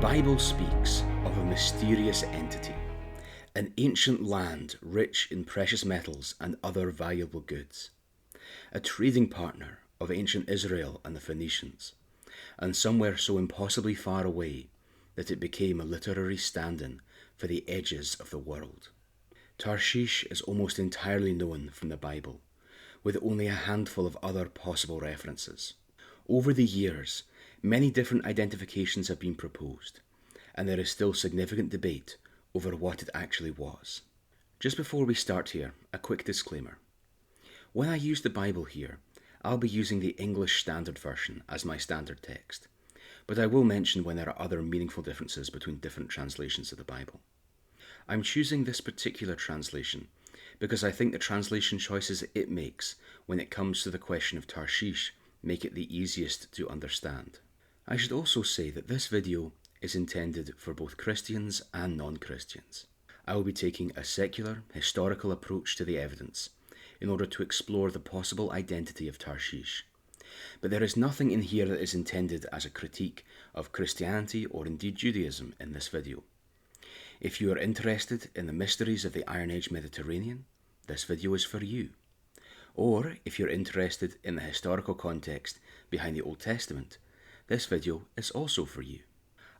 Bible speaks of a mysterious entity, an ancient land rich in precious metals and other valuable goods, a trading partner of ancient Israel and the Phoenicians, and somewhere so impossibly far away that it became a literary stand-in for the edges of the world. Tarshish is almost entirely known from the Bible, with only a handful of other possible references. Over the years, many different identifications have been proposed, and there is still significant debate over what it actually was. Just before we start here, a quick disclaimer. When I use the Bible here, I'll be using the English Standard Version as my standard text, but I will mention when there are other meaningful differences between different translations of the Bible. I'm choosing this particular translation because I think the translation choices it makes when it comes to the question of Tarshish make it the easiest to understand. I should also say that this video is intended for both Christians and non-Christians. I will be taking a secular, historical approach to the evidence in order to explore the possible identity of Tarshish. But there is nothing in here that is intended as a critique of Christianity or indeed Judaism in this video. If you are interested in the mysteries of the Iron Age Mediterranean, this video is for you. Or if you're interested in the historical context behind the Old Testament, this video is also for you.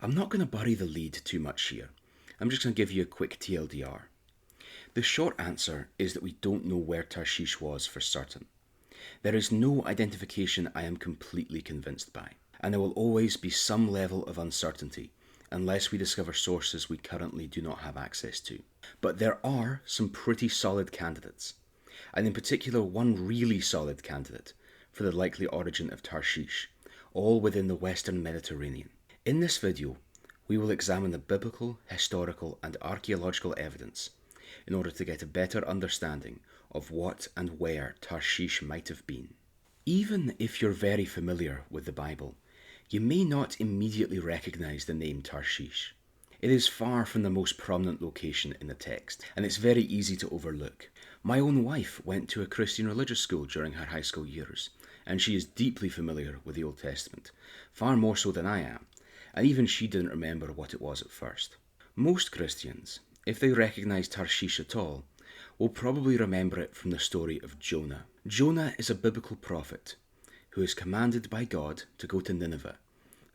I'm not going to bury the lead too much here. I'm just going to give you a quick TLDR. The short answer is that we don't know where Tarshish was for certain. There is no identification I am completely convinced by, and there will always be some level of uncertainty unless we discover sources we currently do not have access to. But there are some pretty solid candidates, and in particular one really solid candidate for the likely origin of Tarshish, all within the Western Mediterranean. In this video, we will examine the biblical, historical and archaeological evidence in order to get a better understanding of what and where Tarshish might have been. Even if you're very familiar with the Bible, you may not immediately recognize the name Tarshish. It is far from the most prominent location in the text, and it's very easy to overlook. My own wife went to a Christian religious school during her high school years, and she is deeply familiar with the Old Testament, far more so than I am, and even she didn't remember what it was at first. Most Christians, if they recognize Tarshish at all, will probably remember it from the story of Jonah. Jonah is a biblical prophet who is commanded by God to go to Nineveh,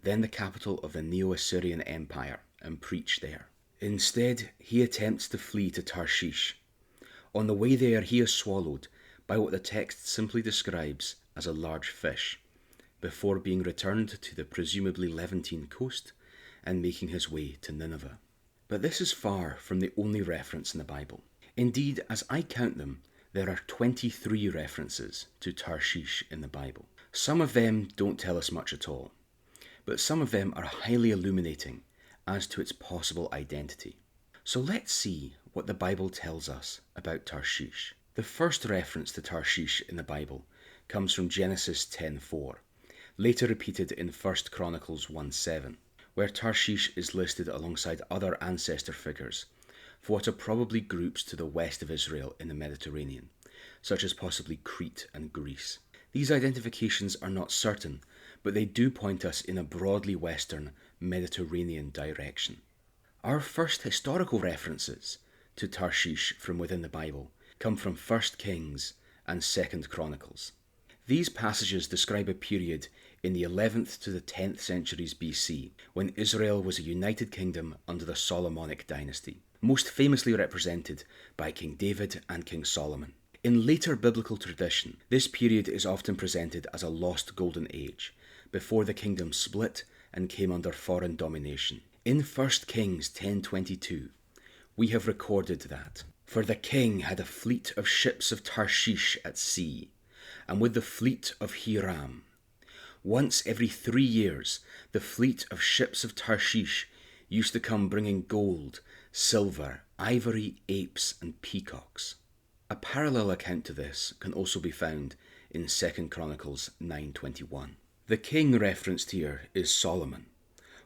then the capital of the Neo-Assyrian Empire, and preach there. Instead, he attempts to flee to Tarshish. On the way there, he is swallowed by what the text simply describes as a large fish, before being returned to the presumably Levantine coast and making his way to Nineveh. But this is far from the only reference in the Bible. Indeed, as I count them, there are 23 references to Tarshish in the Bible. Some of them don't tell us much at all, but some of them are highly illuminating as to its possible identity. So let's see what the Bible tells us about Tarshish. The first reference to Tarshish in the Bible comes from Genesis 10:4, later repeated in 1 Chronicles 1:7, where Tarshish is listed alongside other ancestor figures for what are probably groups to the west of Israel in the Mediterranean, such as possibly Crete and Greece. These identifications are not certain, but they do point us in a broadly western Mediterranean direction. Our first historical references to Tarshish from within the Bible come from 1 Kings and 2 Chronicles. These passages describe a period in the 11th to the 10th centuries BC, when Israel was a united kingdom under the Solomonic dynasty, most famously represented by King David and King Solomon. In later biblical tradition, this period is often presented as a lost golden age, before the kingdom split and came under foreign domination. In 1 Kings 10:22, we have recorded that, "For the king had a fleet of ships of Tarshish at sea, and with the fleet of Hiram. Once every 3 years, the fleet of ships of Tarshish used to come bringing gold, silver, ivory, apes, and peacocks." A parallel account to this can also be found in 2 Chronicles 9:21. The king referenced here is Solomon,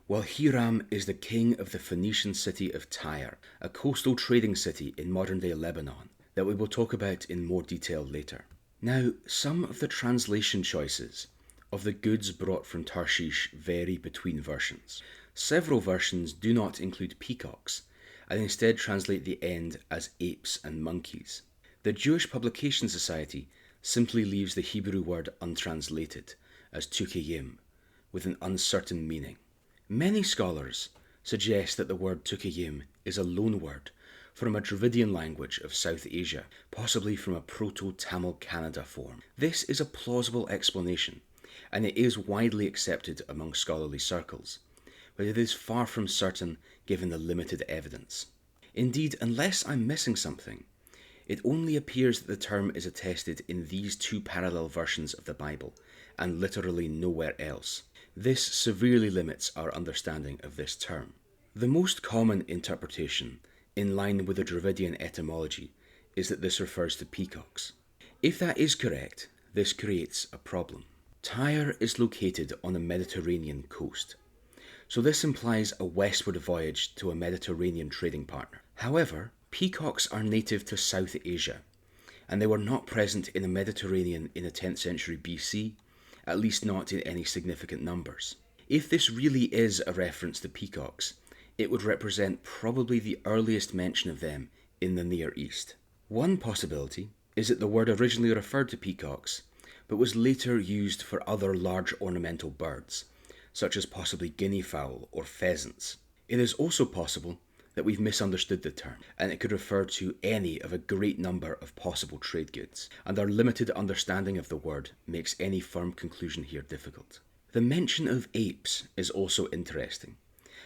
while Hiram is the king of the Phoenician city of Tyre, a coastal trading city in modern-day Lebanon that we will talk about in more detail later. Now, some of the translation choices of the goods brought from Tarshish vary between versions. Several versions do not include peacocks, and instead translate the end as apes and monkeys. The Jewish Publication Society simply leaves the Hebrew word untranslated as tukeyim, with an uncertain meaning. Many scholars suggest that the word tukeyim is a loanword from a Dravidian language of South Asia, possibly from a Proto-Tamil Kannada form. This is a plausible explanation, and it is widely accepted among scholarly circles, but it is far from certain given the limited evidence. Indeed, unless I'm missing something, it only appears that the term is attested in these two parallel versions of the Bible, and literally nowhere else. This severely limits our understanding of this term. The most common interpretation, in line with the Dravidian etymology, is that this refers to peacocks. If that is correct, this creates a problem. Tyre is located on the Mediterranean coast, so this implies a westward voyage to a Mediterranean trading partner. However, peacocks are native to South Asia, and they were not present in the Mediterranean in the 10th century BC, at least not in any significant numbers. If this really is a reference to peacocks, it would represent probably the earliest mention of them in the Near East. One possibility is that the word originally referred to peacocks, but was later used for other large ornamental birds, such as possibly guinea fowl or pheasants. It is also possible that we've misunderstood the term, and it could refer to any of a great number of possible trade goods, and our limited understanding of the word makes any firm conclusion here difficult. The mention of apes is also interesting,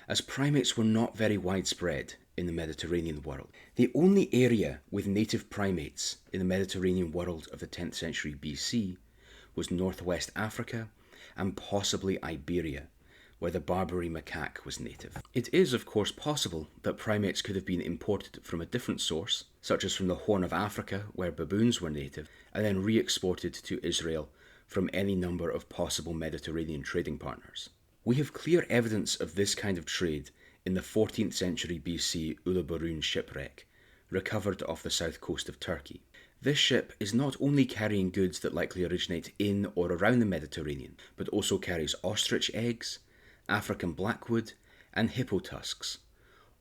as primates were not very widespread in the Mediterranean world. The only area with native primates in the Mediterranean world of the 10th century BC was northwest Africa and possibly Iberia, where the Barbary macaque was native. It is, of course, possible that primates could have been imported from a different source, such as from the Horn of Africa, where baboons were native, and then re-exported to Israel from any number of possible Mediterranean trading partners. We have clear evidence of this kind of trade in the 14th century BC Uluburun shipwreck, recovered off the south coast of Turkey. This ship is not only carrying goods that likely originate in or around the Mediterranean, but also carries ostrich eggs, African blackwood, and hippo tusks,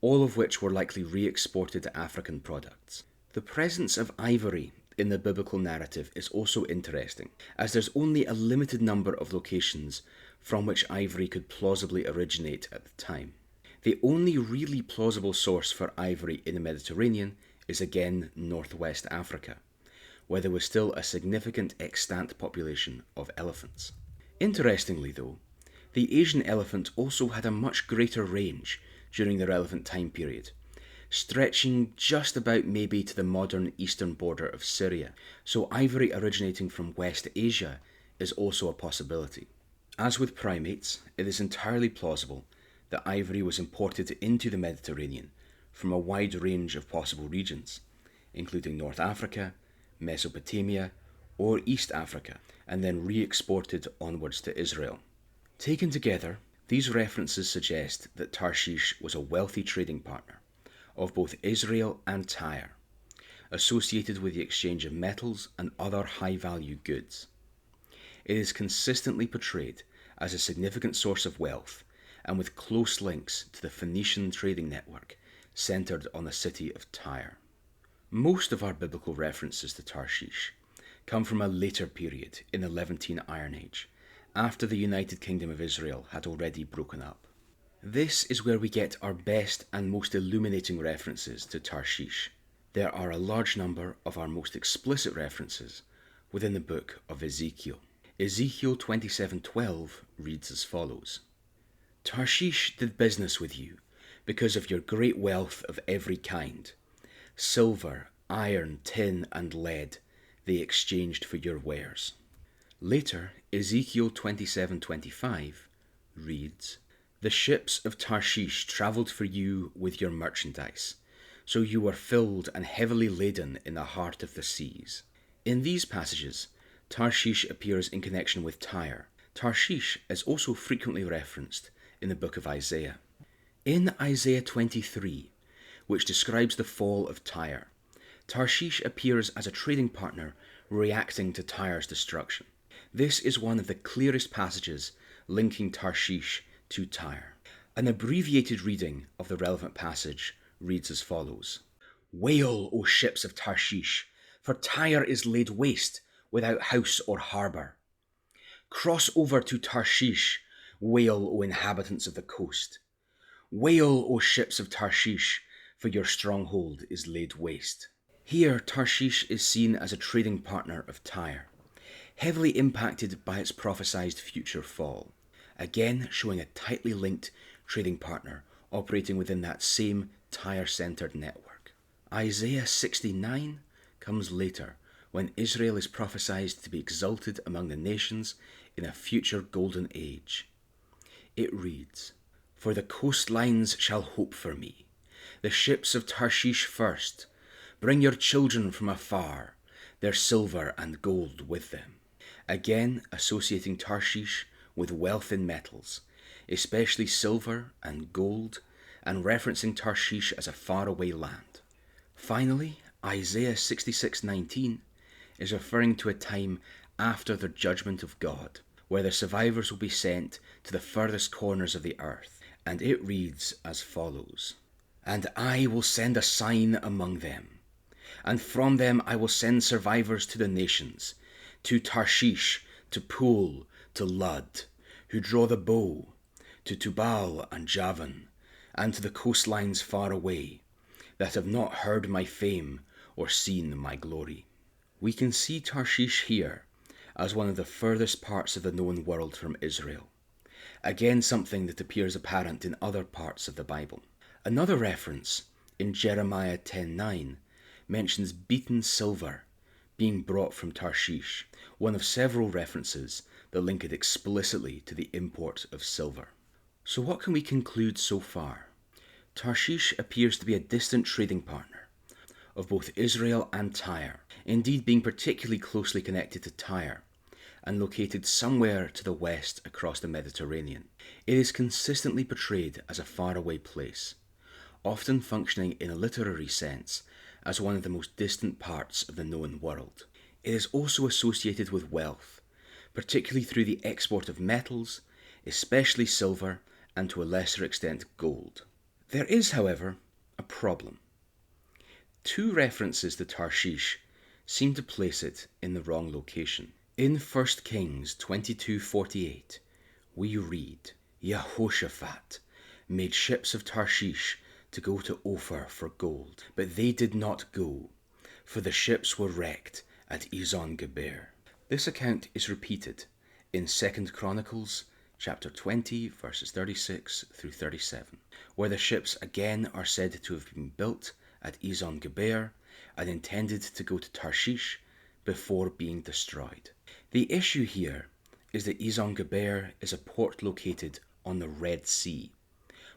all of which were likely re-exported African products. The presence of ivory in the biblical narrative is also interesting, as there's only a limited number of locations from which ivory could plausibly originate at the time. The only really plausible source for ivory in the Mediterranean is again northwest Africa, where there was still a significant extant population of elephants. Interestingly though, the Asian elephant also had a much greater range during the relevant time period, stretching just about maybe to the modern eastern border of Syria, so ivory originating from West Asia is also a possibility. As with primates, it is entirely plausible that ivory was imported into the Mediterranean from a wide range of possible regions, including North Africa, Mesopotamia, or East Africa, and then re-exported onwards to Israel. Taken together, these references suggest that Tarshish was a wealthy trading partner of both Israel and Tyre, associated with the exchange of metals and other high-value goods. It is consistently portrayed as a significant source of wealth and with close links to the Phoenician trading network centered on the city of Tyre. Most of our biblical references to Tarshish come from a later period in the Levantine Iron Age, after the United Kingdom of Israel had already broken up. This is where we get our best and most illuminating references to Tarshish. There are a large number of our most explicit references within the book of Ezekiel. Ezekiel 27:12 reads as follows: Tarshish did business with you because of your great wealth of every kind. Silver, iron, tin, and lead they exchanged for your wares. Later, Ezekiel 27:25 reads, The ships of Tarshish travelled for you with your merchandise, so you were filled and heavily laden in the heart of the seas. In these passages, Tarshish appears in connection with Tyre. Tarshish is also frequently referenced in the book of Isaiah. In Isaiah 23, which describes the fall of Tyre, Tarshish appears as a trading partner reacting to Tyre's destruction. This is one of the clearest passages linking Tarshish to Tyre. An abbreviated reading of the relevant passage reads as follows: Wail, O ships of Tarshish, for Tyre is laid waste without house or harbour. Cross over to Tarshish, wail, O inhabitants of the coast. Wail, O ships of Tarshish, for your stronghold is laid waste. Here, Tarshish is seen as a trading partner of Tyre, heavily impacted by its prophesied future fall, again showing a tightly linked trading partner operating within that same Tyre-centered network. Isaiah 69 comes later, when Israel is prophesied to be exalted among the nations in a future golden age. It reads, For the coastlines shall hope for me, the ships of Tarshish first. Bring your children from afar, their silver and gold with them. Again associating Tarshish with wealth in metals, especially silver and gold, and referencing Tarshish as a faraway land. Finally, Isaiah 66:19 is referring to a time after the judgment of God, where the survivors will be sent to the furthest corners of the earth, and it reads as follows: And I will send a sign among them, and from them I will send survivors to the nations, to Tarshish, to Pool, to Lud, who draw the bow, to Tubal and Javan, and to the coastlines far away, that have not heard my fame or seen my glory. We can see Tarshish here as one of the furthest parts of the known world from Israel. Again, something that appears apparent in other parts of the Bible. Another reference in Jeremiah 10:9 mentions beaten silver being brought from Tarshish, one of several references that link it explicitly to the import of silver. So what can we conclude so far? Tarshish appears to be a distant trading partner of both Israel and Tyre, indeed being particularly closely connected to Tyre, and located somewhere to the west across the Mediterranean. It is consistently portrayed as a faraway place, often functioning in a literary sense as one of the most distant parts of the known world. It is also associated with wealth, particularly through the export of metals, especially silver, and to a lesser extent gold. There is, however, a problem. Two references to Tarshish seem to place it in the wrong location. In 1 Kings 22:48, we read, Jehoshaphat made ships of Tarshish to go to Ophir for gold, but they did not go, for the ships were wrecked at Ezon-Geber. This account is repeated in 2 Chronicles chapter 20, verses 36 through 37, where the ships again are said to have been built at Ezon-Geber and intended to go to Tarshish before being destroyed. The issue here is that Ezon-Geber is a port located on the Red Sea,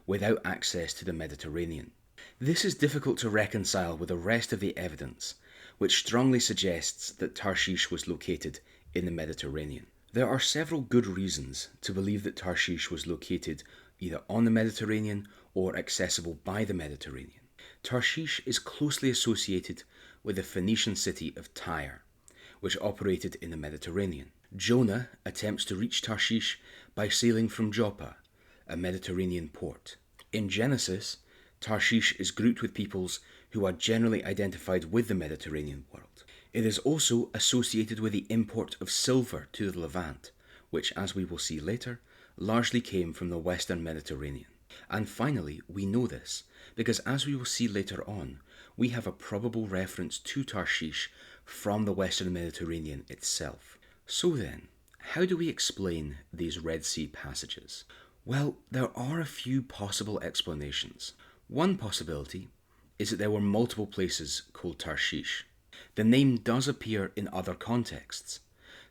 without access to the Mediterranean. This is difficult to reconcile with the rest of the evidence, which strongly suggests that Tarshish was located in the Mediterranean. There are several good reasons to believe that Tarshish was located either on the Mediterranean or accessible by the Mediterranean. Tarshish is closely associated with the Phoenician city of Tyre, which operated in the Mediterranean. Jonah attempts to reach Tarshish by sailing from Joppa, a Mediterranean port. In Genesis, Tarshish is grouped with peoples who are generally identified with the Mediterranean world. It is also associated with the import of silver to the Levant, which, as we will see later, largely came from the Western Mediterranean. And finally, we know this because, as we will see later on, we have a probable reference to Tarshish from the Western Mediterranean itself. So then, how do we explain these Red Sea passages? Well, there are a few possible explanations. One possibility is that there were multiple places called Tarshish. The name does appear in other contexts,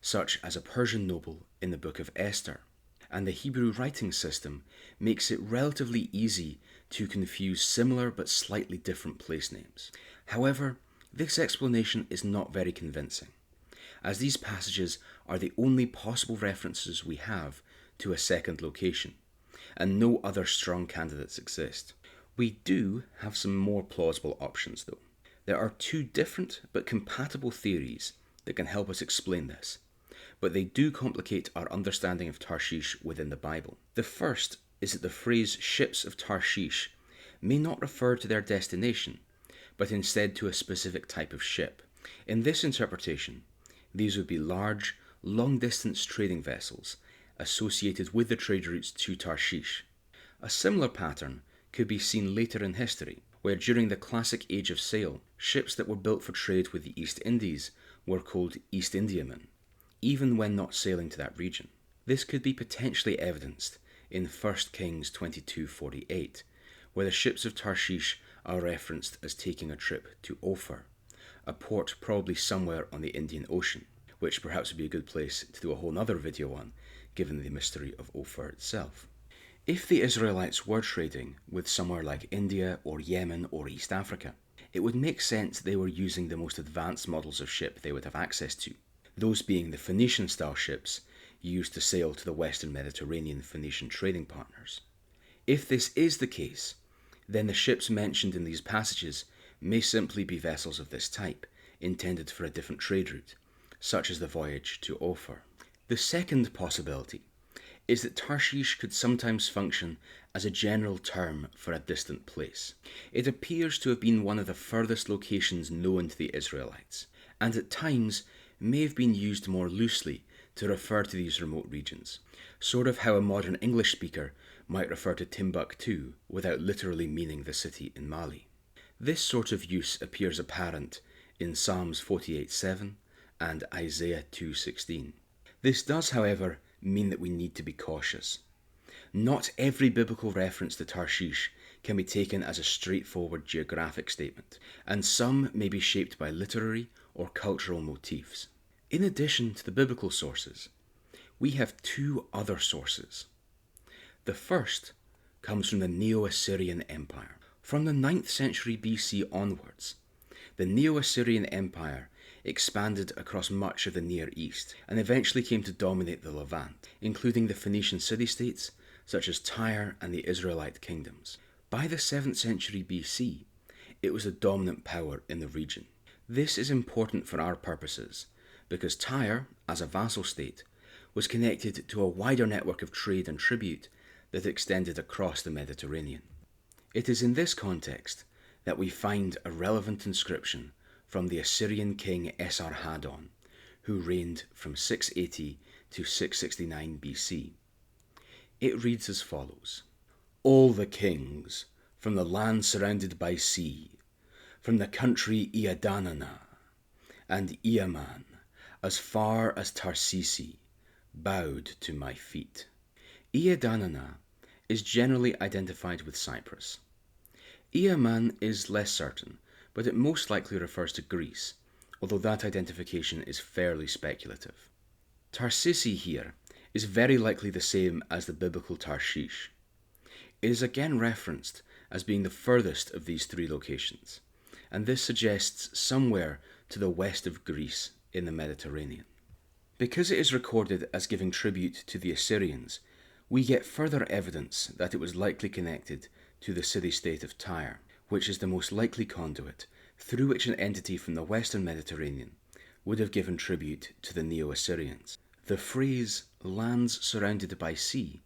such as a Persian noble in the book of Esther, and the Hebrew writing system makes it relatively easy to confuse similar but slightly different place names. However, this explanation is not very convincing, as these passages are the only possible references we have to a second location, and no other strong candidates exist. We do have some more plausible options though. There are two different but compatible theories that can help us explain this, but they do complicate our understanding of Tarshish within the Bible. The first is that the phrase ships of Tarshish may not refer to their destination, but instead to a specific type of ship. In this interpretation, these would be large, long-distance trading vessels associated with the trade routes to Tarshish. A similar pattern could be seen later in history, where during the classic age of sail, ships that were built for trade with the East Indies were called East Indiamen, even when not sailing to that region. This could be potentially evidenced in 1 Kings 22:48, where the ships of Tarshish are referenced as taking a trip to Ophir, a port probably somewhere on the Indian Ocean, which perhaps would be a good place to do a whole other video on, given the mystery of Ophir itself. If the Israelites were trading with somewhere like India or Yemen or East Africa, it would make sense they were using the most advanced models of ship they would have access to, those being the Phoenician-style ships used to sail to the Western Mediterranean Phoenician trading partners. If this is the case, then the ships mentioned in these passages may simply be vessels of this type, intended for a different trade route, such as the voyage to Ophir. The second possibility is that Tarshish could sometimes function as a general term for a distant place. It appears to have been one of the furthest locations known to the Israelites, and at times may have been used more loosely to refer to these remote regions, sort of how a modern English speaker might refer to Timbuktu without literally meaning the city in Mali. This sort of use appears apparent in Psalms 48:7 and Isaiah 2:16. This does, however, mean that we need to be cautious. Not every biblical reference to Tarshish can be taken as a straightforward geographic statement, and some may be shaped by literary or cultural motifs. In addition to the biblical sources, we have two other sources. The first comes from the Neo-Assyrian Empire. From the 9th century BC onwards, the Neo-Assyrian Empire expanded across much of the Near East and eventually came to dominate the Levant, including the Phoenician city-states such as Tyre and the Israelite kingdoms. By the 7th century BC, it was the dominant power in the region. This is important for our purposes because Tyre, as a vassal state, was connected to a wider network of trade and tribute that extended across the Mediterranean. It is in this context that we find a relevant inscription from the Assyrian king Esarhaddon, who reigned from 680 to 669 BC. It reads as follows: "All the kings from the land surrounded by sea, from the country Iadanana and Iaman, as far as Tarshish, bowed to my feet." Iadanana is generally identified with Cyprus. Iaman is less certain, but it most likely refers to Greece, although that identification is fairly speculative. Tarshish here is very likely the same as the biblical Tarshish. It is again referenced as being the furthest of these three locations, and this suggests somewhere to the west of Greece in the Mediterranean. Because it is recorded as giving tribute to the Assyrians, we get further evidence that it was likely connected to the city-state of Tyre, which is the most likely conduit through which an entity from the Western Mediterranean would have given tribute to the Neo-Assyrians. The phrase "lands surrounded by sea"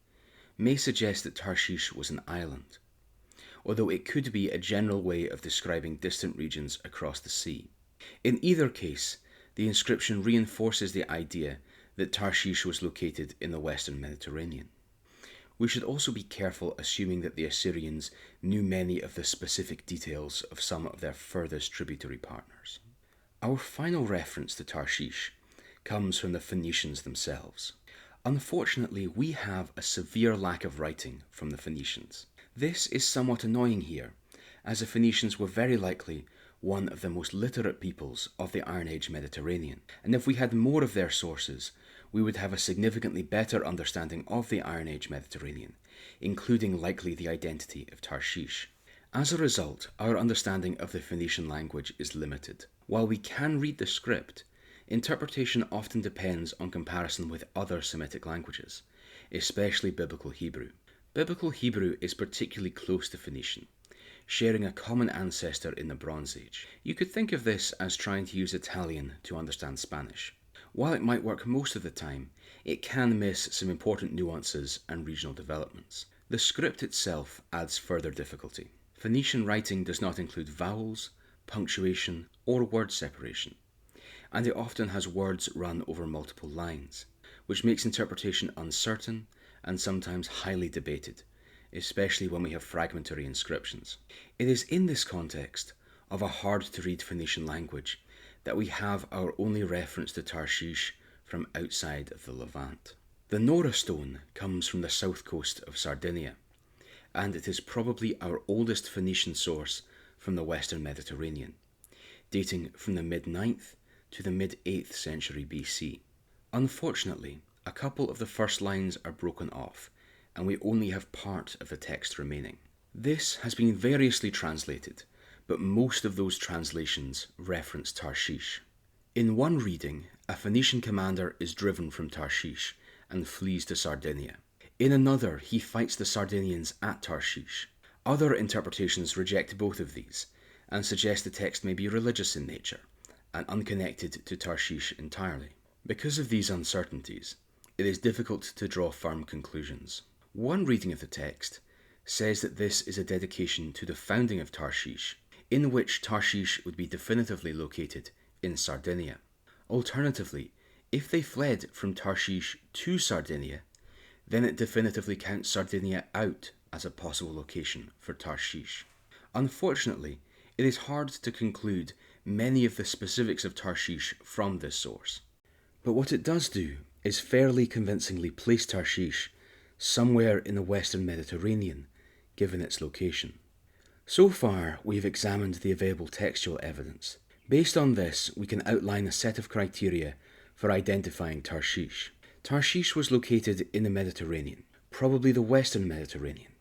may suggest that Tarshish was an island, although it could be a general way of describing distant regions across the sea. In either case, the inscription reinforces the idea that Tarshish was located in the Western Mediterranean. We should also be careful assuming that the Assyrians knew many of the specific details of some of their furthest tributary partners. Our final reference to Tarshish comes from the Phoenicians themselves. Unfortunately, we have a severe lack of writing from the Phoenicians. This is somewhat annoying here, as the Phoenicians were very likely one of the most literate peoples of the Iron Age Mediterranean, and if we had more of their sources, we would have a significantly better understanding of the Iron Age Mediterranean, including likely the identity of Tarshish. As a result, our understanding of the Phoenician language is limited. While we can read the script, interpretation often depends on comparison with other Semitic languages, especially Biblical Hebrew. Biblical Hebrew is particularly close to Phoenician, sharing a common ancestor in the Bronze Age. You could think of this as trying to use Italian to understand Spanish. While it might work most of the time, it can miss some important nuances and regional developments. The script itself adds further difficulty. Phoenician writing does not include vowels, punctuation, or word separation, and it often has words run over multiple lines, which makes interpretation uncertain and sometimes highly debated, especially when we have fragmentary inscriptions. It is in this context of a hard-to-read Phoenician language that we have our only reference to Tarshish from outside of the Levant. The Nora Stone comes from the south coast of Sardinia, and it is probably our oldest Phoenician source from the Western Mediterranean, dating from the mid-9th to the mid-8th century BC. Unfortunately, a couple of the first lines are broken off, and we only have part of the text remaining. This has been variously translated, but most of those translations reference Tarshish. In one reading, a Phoenician commander is driven from Tarshish and flees to Sardinia. In another, he fights the Sardinians at Tarshish. Other interpretations reject both of these and suggest the text may be religious in nature and unconnected to Tarshish entirely. Because of these uncertainties, it is difficult to draw firm conclusions. One reading of the text says that this is a dedication to the founding of Tarshish, in which Tarshish would be definitively located in Sardinia. Alternatively, if they fled from Tarshish to Sardinia, then it definitively counts Sardinia out as a possible location for Tarshish. Unfortunately, it is hard to conclude many of the specifics of Tarshish from this source. But what it does do is fairly convincingly place Tarshish somewhere in the Western Mediterranean, given its location. So far, we have examined the available textual evidence. Based on this, we can outline a set of criteria for identifying Tarshish. Tarshish was located in the Mediterranean, probably the Western Mediterranean,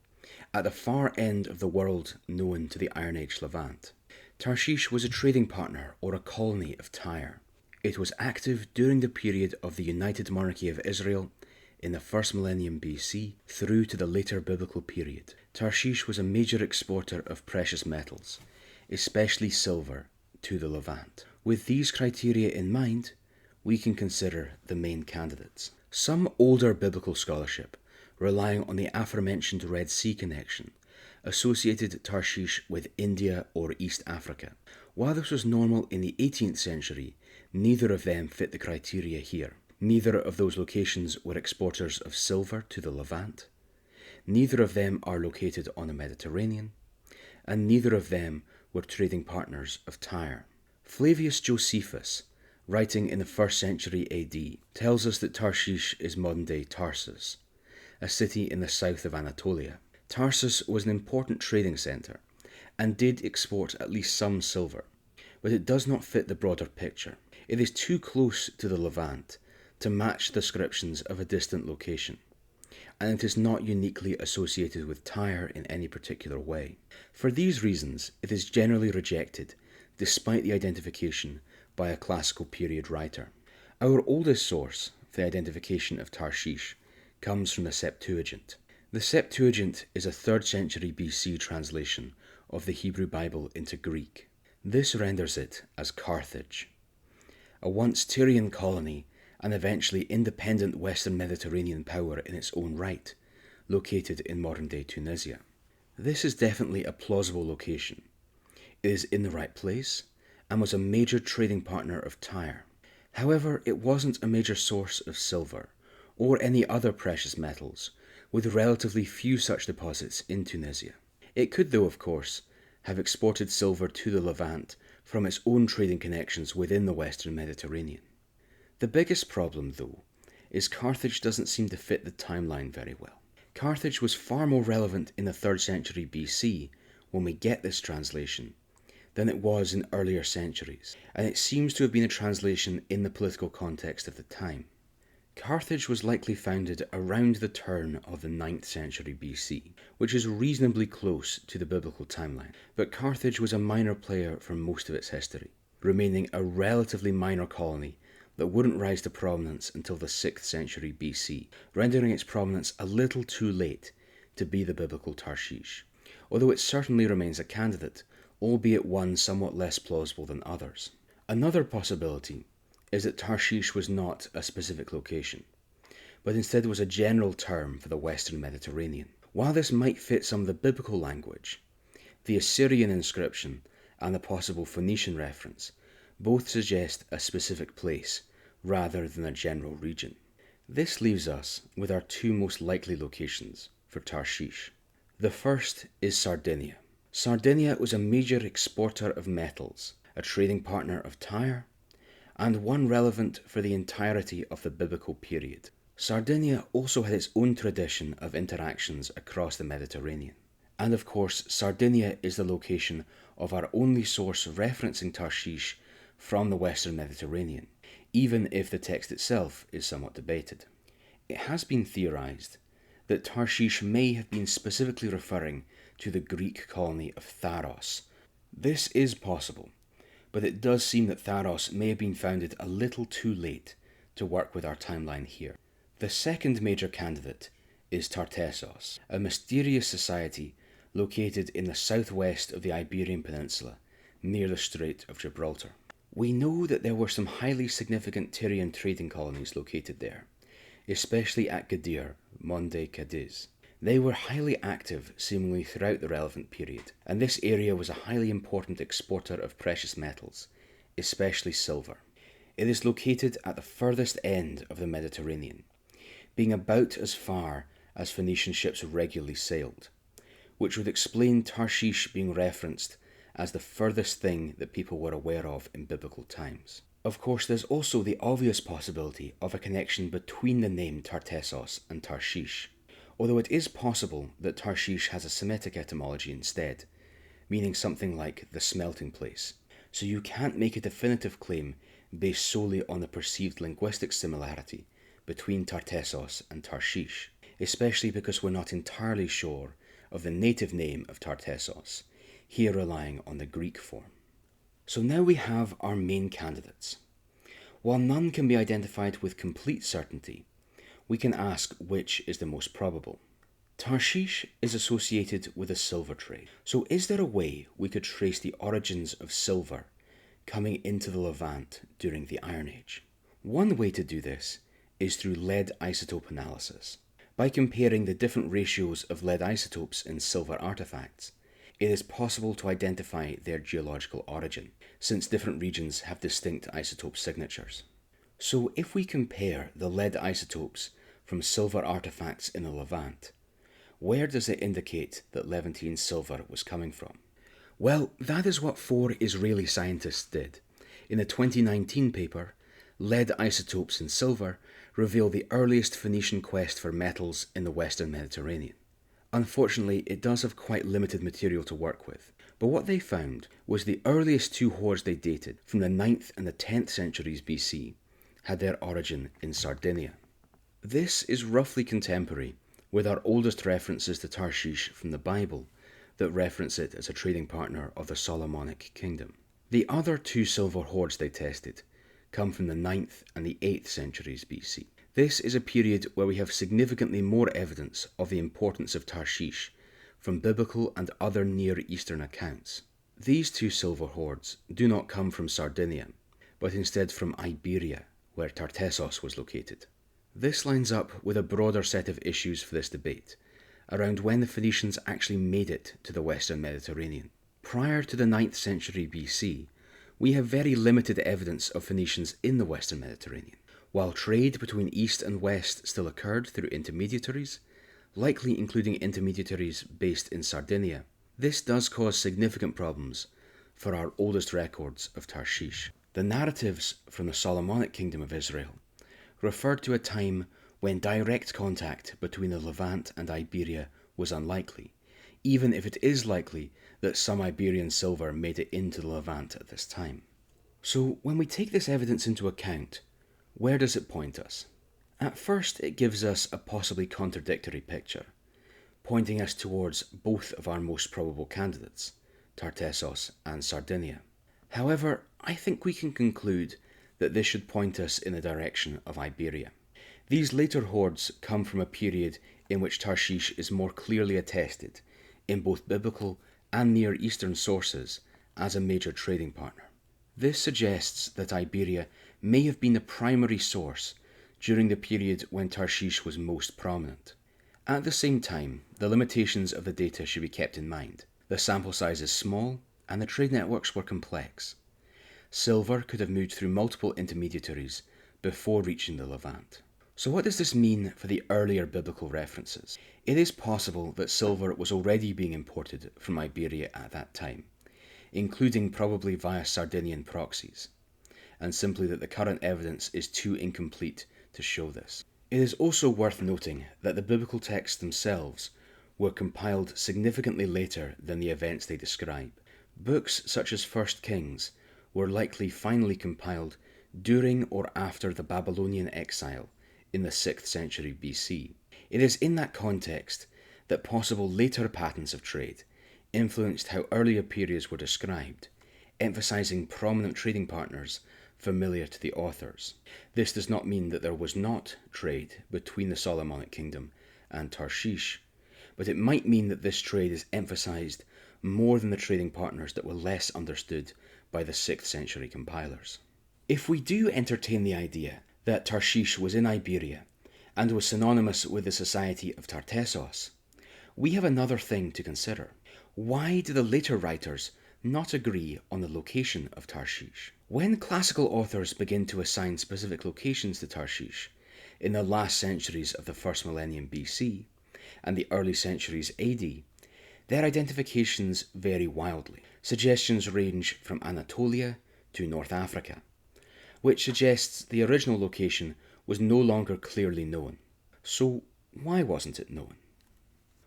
at the far end of the world known to the Iron Age Levant. Tarshish was a trading partner or a colony of Tyre. It was active during the period of the United Monarchy of Israel in the first millennium BC through to the later biblical period. Tarshish was a major exporter of precious metals, especially silver, to the Levant. With these criteria in mind, we can consider the main candidates. Some older biblical scholarship, relying on the aforementioned Red Sea connection, associated Tarshish with India or East Africa. While this was normal in the 18th century, neither of them fit the criteria here. Neither of those locations were exporters of silver to the Levant. Neither of them are located on the Mediterranean, and neither of them were trading partners of Tyre. Flavius Josephus, writing in the 1st century AD, tells us that Tarshish is modern-day Tarsus, a city in the south of Anatolia. Tarsus was an important trading centre, and did export at least some silver, but it does not fit the broader picture. It is too close to the Levant to match descriptions of a distant location, and it is not uniquely associated with Tyre in any particular way. For these reasons, it is generally rejected, despite the identification by a classical period writer. Our oldest source for the identification of Tarshish comes from the Septuagint. The Septuagint is a 3rd century BC translation of the Hebrew Bible into Greek. This renders it as Carthage, a once Tyrian colony and eventually independent Western Mediterranean power in its own right, located in modern-day Tunisia. This is definitely a plausible location. It is in the right place, and was a major trading partner of Tyre. However, it wasn't a major source of silver, or any other precious metals, with relatively few such deposits in Tunisia. It could, though, of course, have exported silver to the Levant from its own trading connections within the Western Mediterranean. The biggest problem, though, is Carthage doesn't seem to fit the timeline very well. Carthage was far more relevant in the 3rd century BC, when we get this translation, than it was in earlier centuries, and it seems to have been a translation in the political context of the time. Carthage was likely founded around the turn of the 9th century BC, which is reasonably close to the biblical timeline, but Carthage was a minor player for most of its history, remaining a relatively minor colony that wouldn't rise to prominence until the 6th century BC, rendering its prominence a little too late to be the biblical Tarshish, although it certainly remains a candidate, albeit one somewhat less plausible than others. Another possibility is that Tarshish was not a specific location, but instead was a general term for the Western Mediterranean. While this might fit some of the biblical language, the Assyrian inscription and the possible Phoenician reference both suggest a specific place rather than a general region. This leaves us with our two most likely locations for Tarshish. The first is Sardinia. Sardinia was a major exporter of metals, a trading partner of Tyre, and one relevant for the entirety of the biblical period. Sardinia also had its own tradition of interactions across the Mediterranean. And of course, Sardinia is the location of our only source referencing Tarshish from the Western Mediterranean, even if the text itself is somewhat debated. It has been theorized that Tarshish may have been specifically referring to the Greek colony of Tharos. This is possible, but it does seem that Tharos may have been founded a little too late to work with our timeline here. The second major candidate is Tartessos, a mysterious society located in the southwest of the Iberian Peninsula, near the Strait of Gibraltar. We know that there were some highly significant Tyrian trading colonies located there, especially at Gadir, Monde Cadiz. They were highly active seemingly throughout the relevant period, and this area was a highly important exporter of precious metals, especially silver. It is located at the furthest end of the Mediterranean, being about as far as Phoenician ships regularly sailed, which would explain Tarshish being referenced as the furthest thing that people were aware of in biblical times. Of course, there's also the obvious possibility of a connection between the name Tartessos and Tarshish, although it is possible that Tarshish has a Semitic etymology instead, meaning something like the smelting place, so you can't make a definitive claim based solely on the perceived linguistic similarity between Tartessos and Tarshish, especially because we're not entirely sure of the native name of Tartessos, here relying on the Greek form. So now we have our main candidates. While none can be identified with complete certainty, we can ask which is the most probable. Tarshish is associated with the silver trade, so is there a way we could trace the origins of silver coming into the Levant during the Iron Age? One way to do this is through lead isotope analysis. By comparing the different ratios of lead isotopes in silver artifacts, it is possible to identify their geological origin, since different regions have distinct isotope signatures. So if we compare the lead isotopes from silver artifacts in the Levant, where does it indicate that Levantine silver was coming from? Well, that is what 4 Israeli scientists did. In a 2019 paper, Lead Isotopes in Silver reveal the earliest Phoenician quest for metals in the Western Mediterranean. Unfortunately, it does have quite limited material to work with, but what they found was the earliest 2 hoards they dated, from the 9th and the 10th centuries BC, had their origin in Sardinia. This is roughly contemporary with our oldest references to Tarshish from the Bible that reference it as a trading partner of the Solomonic kingdom. The other 2 silver hoards they tested come from the 9th and the 8th centuries BC. This is a period where we have significantly more evidence of the importance of Tarshish from biblical and other Near Eastern accounts. These 2 silver hoards do not come from Sardinia, but instead from Iberia, where Tartessos was located. This lines up with a broader set of issues for this debate, around when the Phoenicians actually made it to the Western Mediterranean. Prior to the 9th century BC, we have very limited evidence of Phoenicians in the Western Mediterranean. While trade between East and West still occurred through intermediaries, likely including intermediaries based in Sardinia, this does cause significant problems for our oldest records of Tarshish. The narratives from the Solomonic kingdom of Israel referred to a time when direct contact between the Levant and Iberia was unlikely, even if it is likely that some Iberian silver made it into the Levant at this time. So when we take this evidence into account, where does it point us? At first, it gives us a possibly contradictory picture, pointing us towards both of our most probable candidates, Tartessos and Sardinia. However, I think we can conclude that this should point us in the direction of Iberia. These later hoards come from a period in which Tarshish is more clearly attested in both biblical and Near Eastern sources as a major trading partner. This suggests that Iberia may have been the primary source during the period when Tarshish was most prominent, At the same time, the limitations of the data should be kept in mind. The sample size is small, and the trade networks were complex. Silver could have moved through multiple intermediaries before reaching the Levant. So what does this mean for the earlier biblical references? It is possible that silver was already being imported from Iberia at that time, including probably via Sardinian proxies, and simply that the current evidence is too incomplete to show this. It is also worth noting that the biblical texts themselves were compiled significantly later than the events they describe. Books such as 1 Kings were likely finally compiled during or after the Babylonian exile in the 6th century BC. It is in that context that possible later patterns of trade influenced how earlier periods were described, emphasizing prominent trading partners familiar to the authors. This does not mean that there was not trade between the Solomonic kingdom and Tarshish, but it might mean that this trade is emphasized more than the trading partners that were less understood by the 6th century compilers. If we do entertain the idea that Tarshish was in Iberia and was synonymous with the society of Tartessos, we have another thing to consider. Why do the later writers not agree on the location of Tarshish? When classical authors begin to assign specific locations to Tarshish in the last centuries of the first millennium BC and the early centuries AD, their identifications vary wildly. Suggestions range from Anatolia to North Africa, which suggests the original location was no longer clearly known. So why wasn't it known?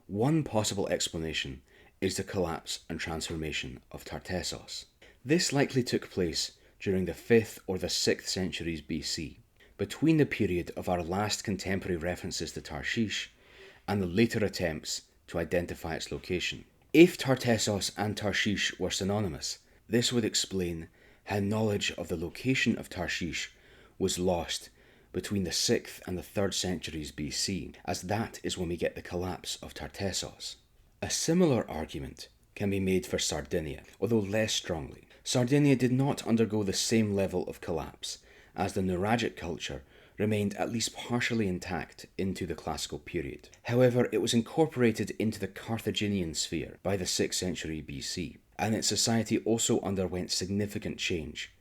One possible explanation is the collapse and transformation of Tartessos. This likely took place during the 5th or the 6th centuries BC, between the period of our last contemporary references to Tarshish and the later attempts to identify its location. If Tartessos and Tarshish were synonymous, this would explain how knowledge of the location of Tarshish was lost between the 6th and the 3rd centuries BC, as that is when we get the collapse of Tartessos. A similar argument can be made for Sardinia, although less strongly. Sardinia did not undergo the same level of collapse, as the Nuragic culture remained at least partially intact into the classical period. However, it was incorporated into the Carthaginian sphere by the 6th century BC, and its society also underwent significant change,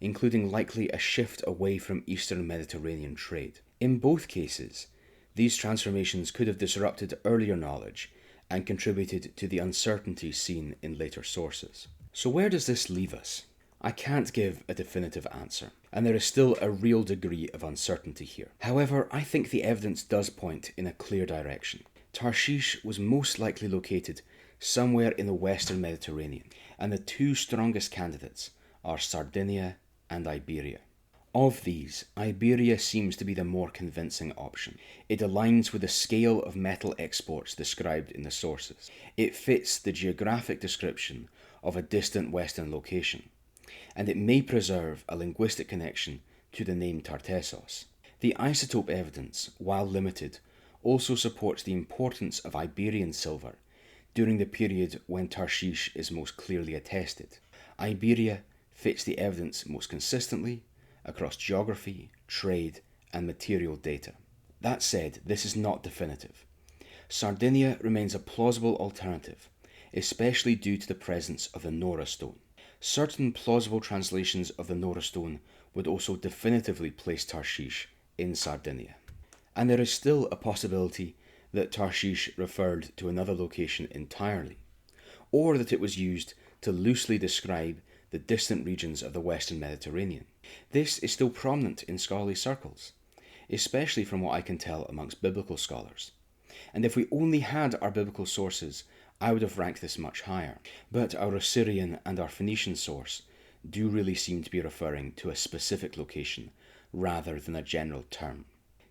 including likely a shift away from Eastern Mediterranean trade. In both cases, these transformations could have disrupted earlier knowledge and contributed to the uncertainty seen in later sources. So where does this leave us? I can't give a definitive answer, and there is still a real degree of uncertainty here. However, I think the evidence does point in a clear direction. Tarshish was most likely located somewhere in the Western Mediterranean, and the two strongest candidates are Sardinia and Iberia. Of these, Iberia seems to be the more convincing option. It aligns with the scale of metal exports described in the sources. It fits the geographic description of a distant western location, and it may preserve a linguistic connection to the name Tartessos. The isotope evidence, while limited, also supports the importance of Iberian silver during the period when Tarshish is most clearly attested. Iberia fits the evidence most consistently across geography, trade, and material data. That said, this is not definitive. Sardinia remains a plausible alternative, especially due to the presence of the Nora Stone. Certain plausible translations of the Nora Stone would also definitively place Tarshish in Sardinia. And there is still a possibility that Tarshish referred to another location entirely, or that it was used to loosely describe the distant regions of the Western Mediterranean. This is still prominent in scholarly circles, especially from what I can tell amongst biblical scholars. And if we only had our biblical sources, I would have ranked this much higher. But our Assyrian and our Phoenician source do really seem to be referring to a specific location rather than a general term.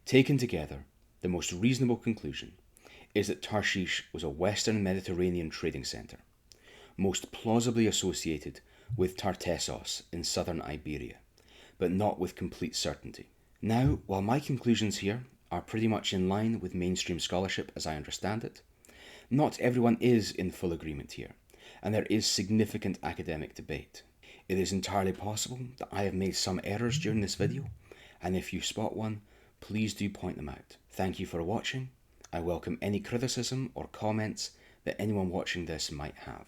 Taken together, the most reasonable conclusion is that Tarshish was a Western Mediterranean trading centre, most plausibly associated with Tartessos in southern Iberia, but not with complete certainty. Now, while my conclusions here are pretty much in line with mainstream scholarship as I understand it, not everyone is in full agreement here, and there is significant academic debate. It is entirely possible that I have made some errors during this video, and if you spot one, please do point them out. Thank you for watching, I welcome any criticism or comments that anyone watching this might have.